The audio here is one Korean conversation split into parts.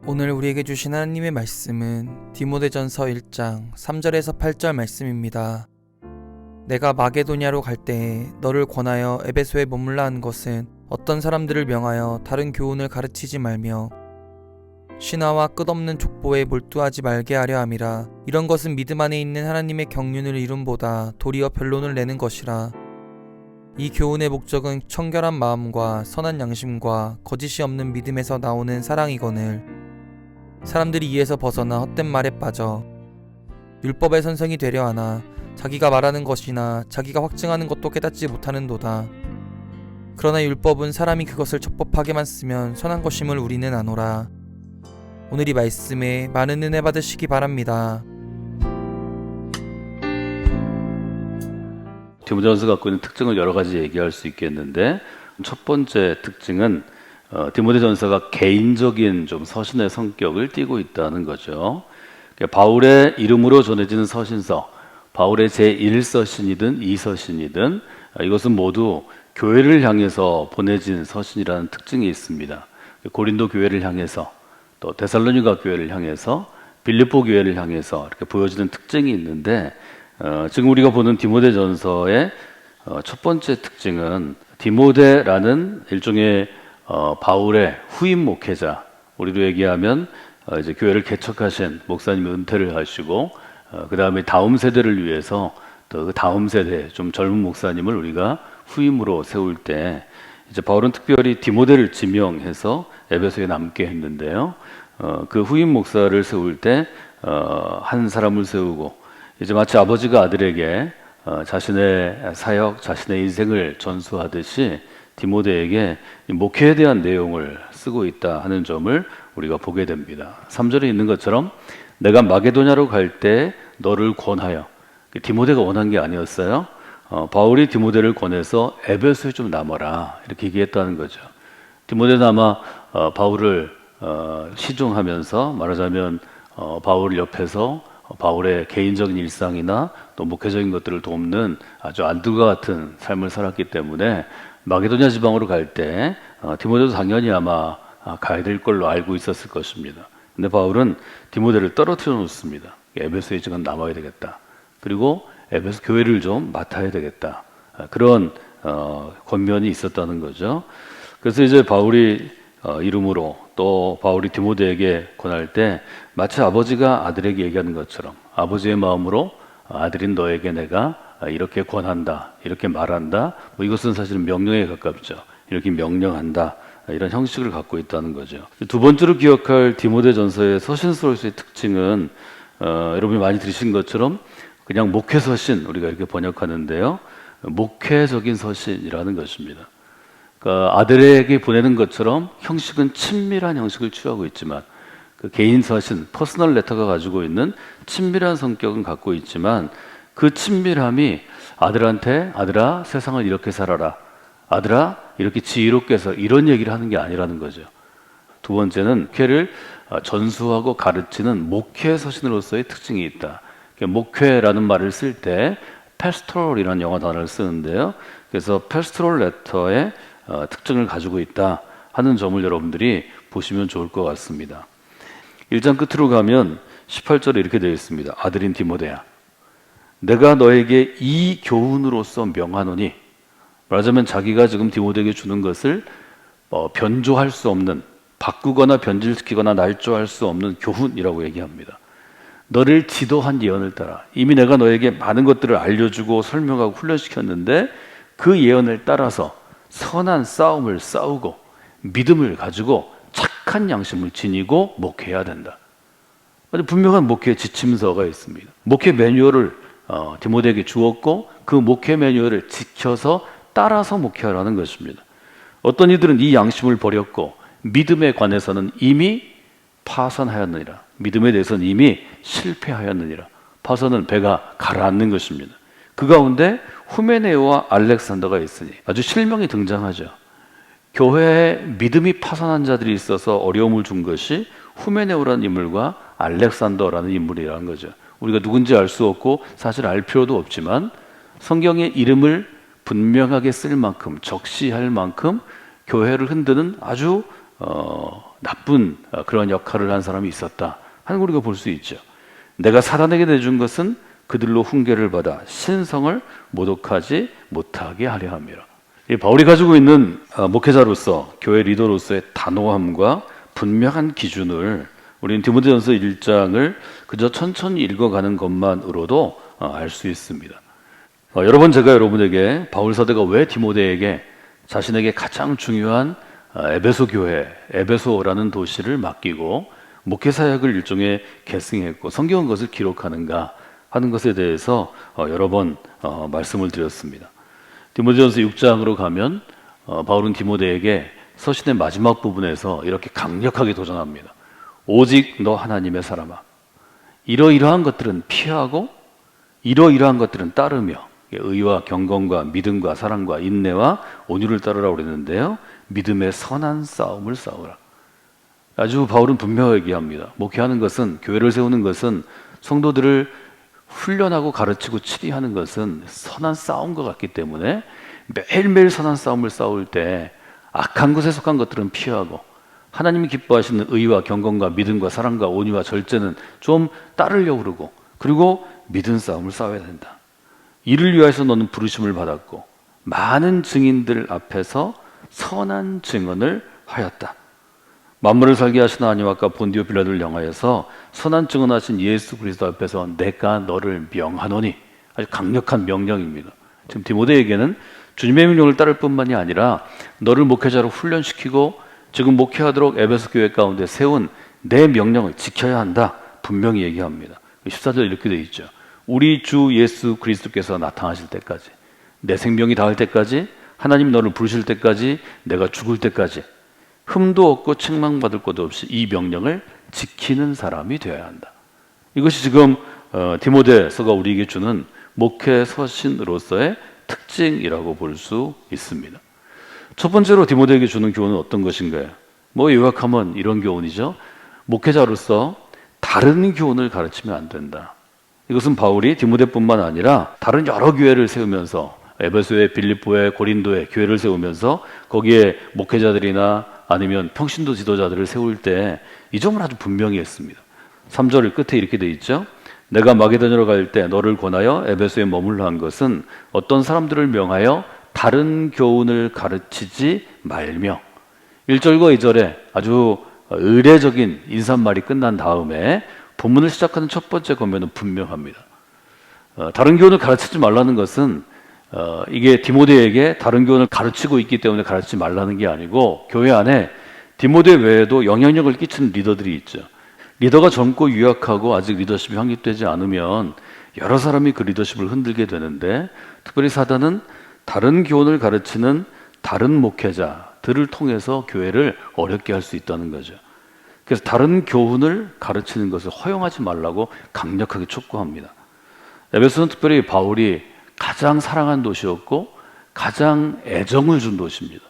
오늘 우리에게 주신 하나님의 말씀은 디모데전서 1장 3절에서 8절 말씀입니다. 내가 마게도냐로 갈 때에 너를 권하여 에베소에 머물라 한 것은 어떤 사람들을 명하여 다른 교훈을 가르치지 말며 신화와 끝없는 족보에 몰두하지 말게 하려 함이라. 이런 것은 믿음 안에 있는 하나님의 경륜을 이룸보다 도리어 변론을 내는 것이라. 이 교훈의 목적은 청결한 마음과 선한 양심과 거짓이 없는 믿음에서 나오는 사랑이거늘 사람들이 이에서 벗어나 헛된 말에 빠져 율법의 선생이 되려 하나 자기가 말하는 것이나 자기가 확증하는 것도 깨닫지 못하는도다. 그러나 율법은 사람이 그것을 적법하게만 쓰면 선한 것임을 우리는 아노라. 오늘 이 말씀에 많은 은혜 받으시기 바랍니다. 디모데전서가 갖고 있는 특징을 여러 가지 얘기할 수 있겠는데, 첫 번째 특징은 디모데전서가 개인적인 좀 서신의 성격을 띠고 있다는 거죠. 바울의 이름으로 전해지는 서신서, 바울의 제1서신이든 2서신이든 이것은 모두 교회를 향해서 보내진 서신이라는 특징이 있습니다. 고린도 교회를 향해서, 또 데살로니가 교회를 향해서, 빌립보 교회를 향해서 이렇게 보여지는 특징이 있는데, 지금 우리가 보는 디모데전서의 첫 번째 특징은 디모데라는 일종의 바울의 후임 목회자, 우리로 얘기하면 이제 교회를 개척하신 목사님이 은퇴를 하시고 그 다음에 다음 세대를 위해서 또 그 다음 세대 좀 젊은 목사님을 우리가 후임으로 세울 때 이제 바울은 특별히 디모데를 지명해서 에베소에 남게 했는데요. 그 후임 목사를 세울 때 한 사람을 세우고 이제 마치 아버지가 아들에게 자신의 사역, 자신의 인생을 전수하듯이 디모데에게 목회에 대한 내용을 쓰고 있다 하는 점을 우리가 보게 됩니다. 3절에 있는 것처럼 내가 마게도냐로 갈 때 너를 권하여, 디모데가 원한 게 아니었어요. 바울이 디모데를 권해서 에베소에 좀 남아라 이렇게 얘기했다는 거죠. 디모데는 아마 바울을 시중하면서 말하자면 바울 옆에서 바울의 개인적인 일상이나 또 목회적인 것들을 돕는 아주 안들과 같은 삶을 살았기 때문에 마게도냐 지방으로 갈 때 디모데도 당연히 아마 가야 될 걸로 알고 있었을 것입니다. 근데 바울은 디모데를 떨어뜨려 놓습니다. 에베소에 지금 남아야 되겠다. 그리고 에베소 교회를 좀 맡아야 되겠다. 그런 권면이 있었다는 거죠. 그래서 이제 바울이 이름으로 또 바울이 디모데에게 권할 때 마치 아버지가 아들에게 얘기하는 것처럼 아버지의 마음으로 아들인 너에게 내가 이렇게 권한다, 이렇게 말한다. 뭐 이것은 사실은 명령에 가깝죠. 이렇게 명령한다. 이런 형식을 갖고 있다는 거죠. 두 번째로 기억할 디모데전서의 서신서로서의 특징은 여러분이 많이 들으신 것처럼 그냥 목회서신 우리가 이렇게 번역하는데요. 목회적인 서신이라는 것입니다. 그러니까 아들에게 보내는 것처럼 형식은 친밀한 형식을 취하고 있지만 그 개인 서신, 퍼스널 레터가 가지고 있는 친밀한 성격은 갖고 있지만 그 친밀함이 아들한테 아들아 세상을 이렇게 살아라, 아들아 이렇게 지혜롭게 해서 이런 얘기를 하는 게 아니라는 거죠. 두 번째는 목회를 전수하고 가르치는 목회 서신으로서의 특징이 있다. 목회라는 말을 쓸 때 패스토럴이라는 영어 단어를 쓰는데요. 그래서 패스토럴 레터의 특징을 가지고 있다 하는 점을 여러분들이 보시면 좋을 것 같습니다. 1장 끝으로 가면 18절에 이렇게 되어 있습니다. 아들인 디모데야, 내가 너에게 이 교훈으로서 명하노니, 말하자면 자기가 지금 디모데에게 주는 것을 변조할 수 없는, 바꾸거나 변질시키거나 날조할 수 없는 교훈이라고 얘기합니다. 너를 지도한 예언을 따라, 이미 내가 너에게 많은 것들을 알려주고 설명하고 훈련시켰는데 그 예언을 따라서 선한 싸움을 싸우고 믿음을 가지고 착한 양심을 지니고 목회해야 된다. 분명한 목회 지침서가 있습니다. 목회 매뉴얼을 디모데에게 주었고 그 목회 매뉴얼을 지켜서 따라서 목회하라는 것입니다. 어떤 이들은 이 양심을 버렸고 믿음에 관해서는 이미 파산하였느니라, 믿음에 대해서는 이미 실패하였느니라. 아파서는 배가 가라앉는 것입니다. 그 가운데 후메네오와 알렉산더가 있으니 아주 실명이 등장하죠. 교회에 믿음이 파산한 자들이 있어서 어려움을 준 것이 후메네오라는 인물과 알렉산더라는 인물이라는 거죠. 우리가 누군지 알 수 없고 사실 알 필요도 없지만 성경의 이름을 분명하게 쓸 만큼, 적시할 만큼 교회를 흔드는 아주 나쁜 그런 역할을 한 사람이 있었다 하는 걸 우리가 볼 수 있죠. 내가 사단에게 내준 것은 그들로 훈계를 받아 신성을 모독하지 못하게 하려 함이라. 이 바울이 가지고 있는 목회자로서 교회 리더로서의 단호함과 분명한 기준을 우리는 디모데전서 1장을 그저 천천히 읽어가는 것만으로도 알 수 있습니다. 여러 번 제가 여러분에게 바울 사도가 왜 디모데에게 자신에게 가장 중요한 에베소 교회, 에베소라는 도시를 맡기고 목회 사역을 일종의 계승했고 성경은 그것을 기록하는가 하는 것에 대해서 여러 번 말씀을 드렸습니다. 디모데전서 6장으로 가면 바울은 디모데에게 서신의 마지막 부분에서 이렇게 강력하게 도전합니다. 오직 너 하나님의 사람아, 이러이러한 것들은 피하고 이러이러한 것들은 따르며, 의와 경건과 믿음과 사랑과 인내와 온유를 따르라고 그랬는데요, 믿음의 선한 싸움을 싸우라. 아주 바울은 분명하게 얘기합니다. 목회하는 것은, 교회를 세우는 것은, 성도들을 훈련하고 가르치고 치리하는 것은 선한 싸움과 같기 때문에 매일매일 선한 싸움을 싸울 때 악한 것에 속한 것들은 피하고 하나님이 기뻐하시는 의와 경건과 믿음과 사랑과 온유와 절제는 좀 따르려고 그러고, 그리고 믿은 싸움을 싸워야 된다. 이를 위해서 너는 부르심을 받았고 많은 증인들 앞에서 선한 증언을 하였다. 만물을 살게 하신 하나님 아까 본디오 빌라도를 향하여서 선한 증언하신 예수 그리스도 앞에서 내가 너를 명하노니, 아주 강력한 명령입니다. 지금 디모데에게는 주님의 명령을 따를 뿐만이 아니라 너를 목회자로 훈련시키고 지금 목회하도록 에베소 교회 가운데 세운 내 명령을 지켜야 한다, 분명히 얘기합니다. 14절 이렇게 되어 있죠. 우리 주 예수 그리스도께서 나타나실 때까지, 내 생명이 닿을 때까지, 하나님 너를 부르실 때까지, 내가 죽을 때까지 흠도 없고 책망받을 것도 없이 이 명령을 지키는 사람이 되어야 한다. 이것이 지금 디모데서가 우리에게 주는 목회 서신으로서의 특징이라고 볼 수 있습니다. 첫 번째로 디모데에게 주는 교훈은 어떤 것인가요? 요약하면 이런 교훈이죠. 목회자로서 다른 교훈을 가르치면 안 된다. 이것은 바울이 디모데뿐만 아니라 다른 여러 교회를 세우면서 에베소에, 빌립보에, 고린도에 교회를 세우면서 거기에 목회자들이나 아니면 평신도 지도자들을 세울 때 이 점을 아주 분명히 했습니다. 3절 끝에 이렇게 돼 있죠. 내가 마게도냐로 갈 때 너를 권하여 에베소에 머물러 한 것은 어떤 사람들을 명하여 다른 교훈을 가르치지 말며, 1절과 2절에 아주 의례적인 인사말이 끝난 다음에 본문을 시작하는 첫 번째 권면은 분명합니다. 다른 교훈을 가르치지 말라는 것은 이게 디모데에게 다른 교훈을 가르치고 있기 때문에 가르치지 말라는 게 아니고, 교회 안에 디모데 외에도 영향력을 끼치는 리더들이 있죠. 리더가 젊고 유약하고 아직 리더십이 확립되지 않으면 여러 사람이 그 리더십을 흔들게 되는데, 특별히 사단은 다른 교훈을 가르치는 다른 목회자들을 통해서 교회를 어렵게 할 수 있다는 거죠. 그래서 다른 교훈을 가르치는 것을 허용하지 말라고 강력하게 촉구합니다. 에베소는 특별히 바울이 가장 사랑한 도시였고 가장 애정을 준 도시입니다.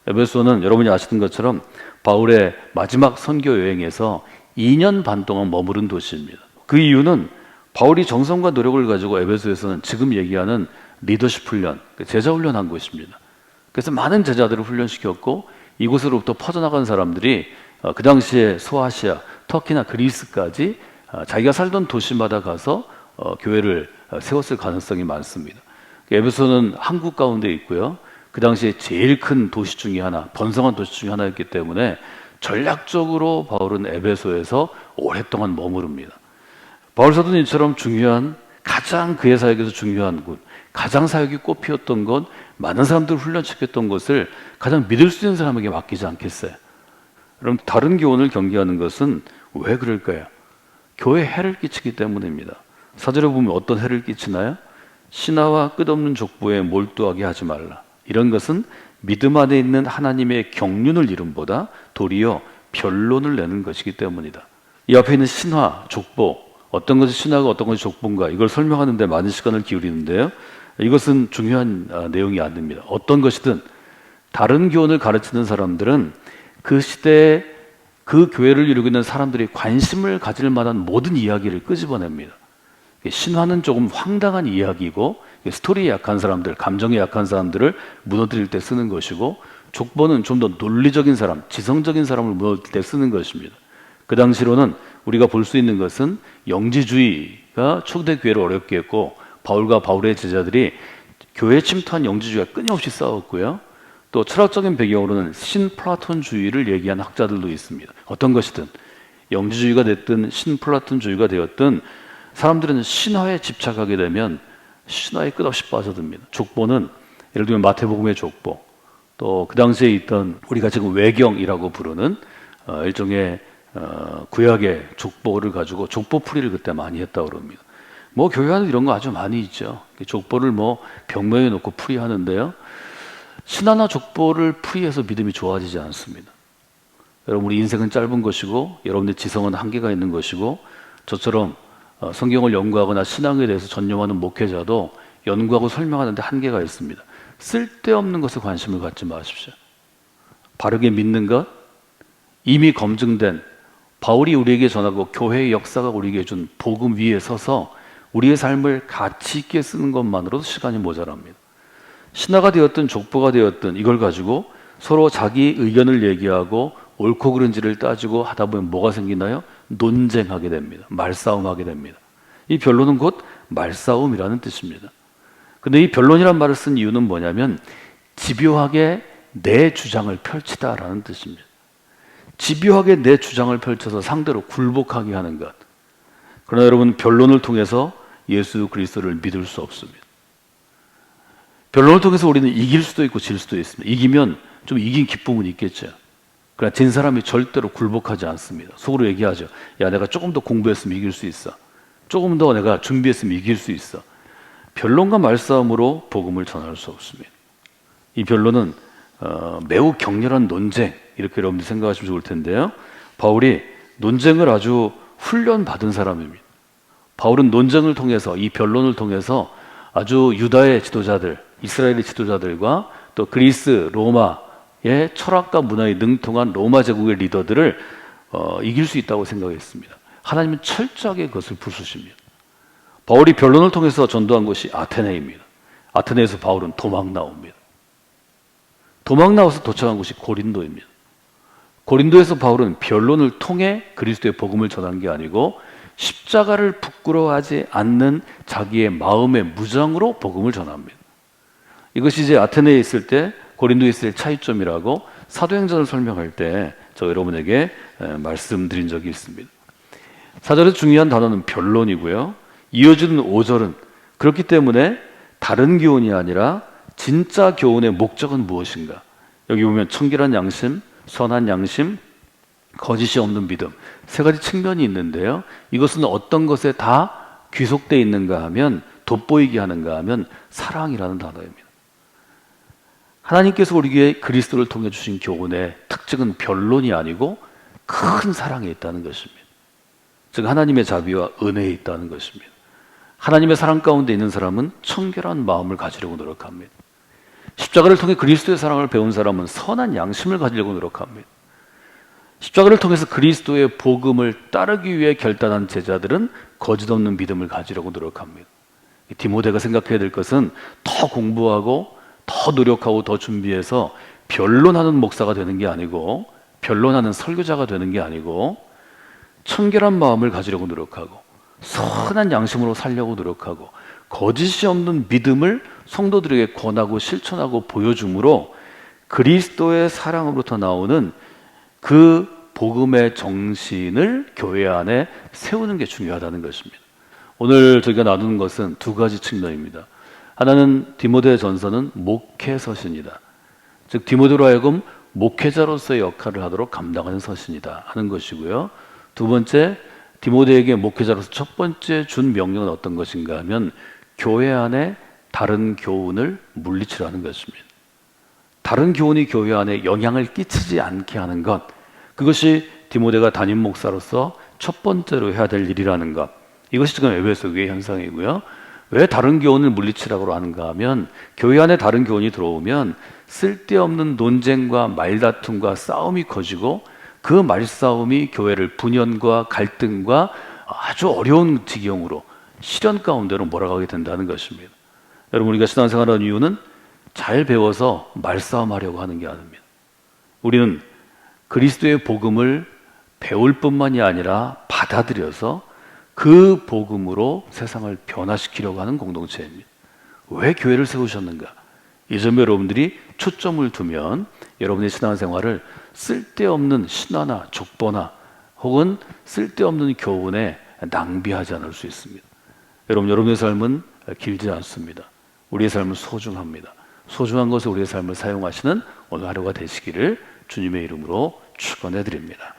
에베소는 여러분이 아시는 것처럼 바울의 마지막 선교 여행에서 2년 반 동안 머무른 도시입니다. 그 이유는 바울이 정성과 노력을 가지고 에베소에서는 지금 얘기하는 리더십 훈련, 제자 훈련한 곳입니다. 그래서 많은 제자들을 훈련시켰고 이곳으로부터 퍼져나간 사람들이 그 당시에 소아시아, 터키나 그리스까지 자기가 살던 도시마다 가서 교회를 세웠을 가능성이 많습니다. 에베소는 한국 가운데 있고요. 그 당시에 제일 큰 도시 중에 하나, 번성한 도시 중에 하나였기 때문에 전략적으로 바울은 에베소에서 오랫동안 머무릅니다. 바울 사도님처럼 중요한, 가장 그의 사역에서 중요한 곳, 가장 사역이 꽃피었던 것, 많은 사람들을 훈련시켰던 것을 가장 믿을 수 있는 사람에게 맡기지 않겠어요? 그럼 다른 교훈을 경계하는 것은 왜 그럴까요? 교회에 해를 끼치기 때문입니다. 사절에 보면 어떤 해를 끼치나요? 신하와 끝없는 족보에 몰두하게 하지 말라. 이런 것은 믿음 안에 있는 하나님의 경륜을 이름보다 도리어 변론을 내는 것이기 때문이다. 이 앞에 있는 신화, 족보, 어떤 것이 신하고 어떤 것이 족보인가 이걸 설명하는 데 많은 시간을 기울이는데요. 이것은 중요한 내용이 아닙니다. 어떤 것이든 다른 교훈을 가르치는 사람들은 그 시대에 그 교회를 이루고 있는 사람들이 관심을 가질 만한 모든 이야기를 끄집어냅니다. 신화는 조금 황당한 이야기고 스토리에 약한 사람들, 감정에 약한 사람들을 무너뜨릴 때 쓰는 것이고, 족보는 좀 더 논리적인 사람, 지성적인 사람을 무너뜨릴 때 쓰는 것입니다. 그 당시로는 우리가 볼 수 있는 것은 영지주의가 초대교회를 어렵게 했고, 바울과 바울의 제자들이 교회에 침투한 영지주의가 끊임없이 싸웠고요. 또 철학적인 배경으로는 신플라톤주의를 얘기한 학자들도 있습니다. 어떤 것이든 영지주의가 됐든 신플라톤주의가 되었든 사람들은 신화에 집착하게 되면 신화에 끝없이 빠져듭니다. 족보는 예를 들면 마태복음의 족보, 또 그 당시에 있던 우리가 지금 외경이라고 부르는 일종의 구약의 족보를 가지고 족보풀이를 그때 많이 했다고 그럽니다. 뭐 교회 안에 이런 거 아주 많이 있죠. 족보를 뭐 벽면에 놓고 풀이하는데요. 신화나 족보를 풀이해서 믿음이 좋아지지 않습니다. 여러분, 우리 인생은 짧은 것이고 여러분의 지성은 한계가 있는 것이고, 저처럼 성경을 연구하거나 신앙에 대해서 전념하는 목회자도 연구하고 설명하는데 한계가 있습니다. 쓸데없는 것에 관심을 갖지 마십시오. 바르게 믿는 것, 이미 검증된 바울이 우리에게 전하고 교회의 역사가 우리에게 준 복음 위에 서서 우리의 삶을 가치 있게 쓰는 것만으로도 시간이 모자랍니다. 신화가 되었든 족보가 되었든 이걸 가지고 서로 자기 의견을 얘기하고 옳고 그른지를 따지고 하다 보면 뭐가 생기나요? 논쟁하게 됩니다. 말싸움하게 됩니다. 이 변론은 곧 말싸움이라는 뜻입니다. 근데 이 변론이란 말을 쓴 이유는 뭐냐면 집요하게 내 주장을 펼치다라는 뜻입니다. 집요하게 내 주장을 펼쳐서 상대로 굴복하게 하는 것. 그러나 여러분, 변론을 통해서 예수 그리스도를 믿을 수 없습니다. 변론을 통해서 우리는 이길 수도 있고 질 수도 있습니다. 이기면 좀 이긴 기쁨은 있겠죠. 그러나 진 사람이 절대로 굴복하지 않습니다. 속으로 얘기하죠. 야, 내가 조금 더 공부했으면 이길 수 있어. 조금 더 내가 준비했으면 이길 수 있어. 변론과 말싸움으로 복음을 전할 수 없습니다. 이 변론은 매우 격렬한 논쟁, 이렇게 여러분들 생각하시면 좋을 텐데요. 바울이 논쟁을 아주 훈련받은 사람입니다. 바울은 논쟁을 통해서, 이 변론을 통해서 아주 유다의 지도자들, 이스라엘의 지도자들과 또 그리스, 로마의 철학과 문화에 능통한 로마 제국의 리더들을 이길 수 있다고 생각했습니다. 하나님은 철저하게 그것을 부수십니다. 바울이 변론을 통해서 전도한 곳이 아테네입니다. 아테네에서 바울은 도망 나옵니다. 도망 나와서 도착한 곳이 고린도입니다. 고린도에서 바울은 변론을 통해 그리스도의 복음을 전한 게 아니고 십자가를 부끄러워하지 않는 자기의 마음의 무장으로 복음을 전합니다. 이것이 이제 아테네에 있을 때 고린도에 있을 때 차이점이라고 사도행전을 설명할 때 저 여러분에게 말씀드린 적이 있습니다. 4절의 중요한 단어는 변론이고요. 이어지는 5절은 그렇기 때문에 다른 교훈이 아니라 진짜 교훈의 목적은 무엇인가? 여기 보면 청결한 양심, 선한 양심, 거짓이 없는 믿음, 세 가지 측면이 있는데요. 이것은 어떤 것에 다 귀속되어 있는가 하면, 돋보이게 하는가 하면 사랑이라는 단어입니다. 하나님께서 우리에게 그리스도를 통해 주신 교훈의 특징은 변론이 아니고 큰 사랑에 있다는 것입니다. 즉 하나님의 자비와 은혜에 있다는 것입니다. 하나님의 사랑 가운데 있는 사람은 청결한 마음을 가지려고 노력합니다. 십자가를 통해 그리스도의 사랑을 배운 사람은 선한 양심을 가지려고 노력합니다. 십자가를 통해서 그리스도의 복음을 따르기 위해 결단한 제자들은 거짓 없는 믿음을 가지려고 노력합니다. 디모데가 생각해야 될 것은 더 공부하고 더 노력하고 더 준비해서 변론하는 목사가 되는 게 아니고, 변론하는 설교자가 되는 게 아니고, 청결한 마음을 가지려고 노력하고 선한 양심으로 살려고 노력하고 거짓이 없는 믿음을 성도들에게 권하고 실천하고 보여줌으로 그리스도의 사랑으로부터 나오는 그 복음의 정신을 교회 안에 세우는 게 중요하다는 것입니다. 오늘 저희가 나누는 것은 두 가지 측면입니다. 하나는 디모데 전서는 목회 서신이다. 즉 디모데로 하여금 목회자로서의 역할을 하도록 감당하는 서신이다 하는 것이고요. 두 번째, 디모데에게 목회자로서 첫 번째 준 명령은 어떤 것인가 하면 교회 안에 다른 교훈을 물리치라는 것입니다. 다른 교훈이 교회 안에 영향을 끼치지 않게 하는 것, 그것이 디모데가 담임 목사로서 첫 번째로 해야 될 일이라는 것, 이것이 지금 에베소 교회 현상이고요. 왜 다른 교훈을 물리치라고 하는가 하면 교회 안에 다른 교훈이 들어오면 쓸데없는 논쟁과 말다툼과 싸움이 커지고 그 말싸움이 교회를 분열과 갈등과 아주 어려운 지경으로 시련 가운데로 몰아가게 된다는 것입니다. 여러분, 우리가 신앙생활하는 이유는 잘 배워서 말싸움하려고 하는 게 아닙니다. 우리는 그리스도의 복음을 배울 뿐만이 아니라 받아들여서 그 복음으로 세상을 변화시키려고 하는 공동체입니다. 왜 교회를 세우셨는가? 이 점에 여러분들이 초점을 두면 여러분의 신앙생활을 쓸데없는 신화나 족보나 혹은 쓸데없는 교훈에 낭비하지 않을 수 있습니다. 여러분의 삶은 길지 않습니다. 우리의 삶은 소중합니다. 소중한 것을 우리의 삶을 사용하시는 오늘 하루가 되시기를 주님의 이름으로 축원해 드립니다.